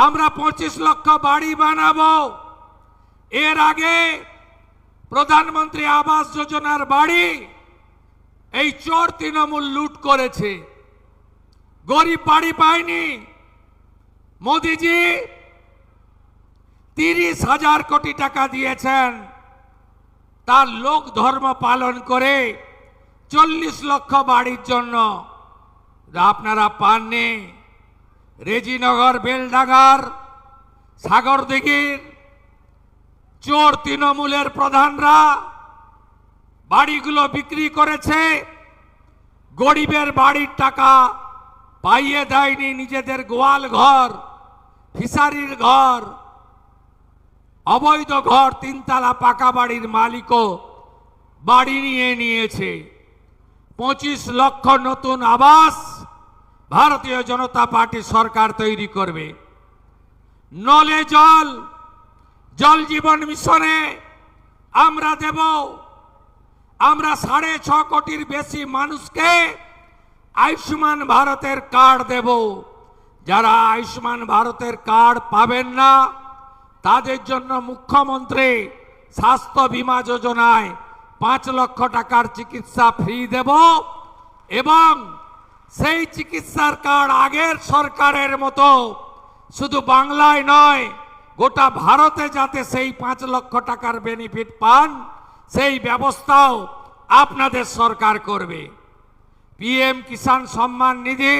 আমরা 25 লক্ষ বাড়ি বানাবো। এর আগে প্রধানমন্ত্রী আবাস যোজনার বাড়ি এই চোর তৃণমূল লুট করেছে, গরিব বাড়ি পায়নি। মোদিজি 30,000 কোটি টাকা দিয়েছেন, তার লোক ধর্ম পালন করে 40 লক্ষ বাড়ির জন্য। আপনারা পাননি। রেজিনগর, বেলডাঙ্গার, সাগরদিঘির চোর তৃণমূলের প্রধানরা বাড়িগুলো বিক্রি করেছে, গরিবের বাড়ির টাকা পাইয়ে দেয়নি। নিজেদের গোয়াল ঘর, ফিশারির ঘর, অবৈধ ঘর, 3তলা পাকা বাড়ির মালিকও বাড়ি নিয়ে নিয়েছে। 25 লক্ষ নতুন আবাস ভারতীয় জনতা পার্টি সরকার তৈরি করবে। নলে জল, জল জীবন মিশনে আমরা দেব। আমরা 6.5 কোটির বেশি মানুষকে আয়ুষ্মান ভারতের কার্ড দেব। যারা আয়ুষ্মান ভারতের কার্ড পাবেন না তাদের জন্য মুখ্যমন্ত্রী স্বাস্থ্য বীমা যোজনায় 5 লক্ষ টাকার চিকিৎসা ফ্রি দেব এবং সেই চিকিৎসার কার্ড আগের সরকারের মতো শুধু বাংলায় নয় গোটা ভারতে যাতে সেই 5 লক্ষ টাকার বেনিফিট পান সেই ব্যবস্থাও আপনাদের সরকার করবে। পিএম কিষাণ সম্মান নিধি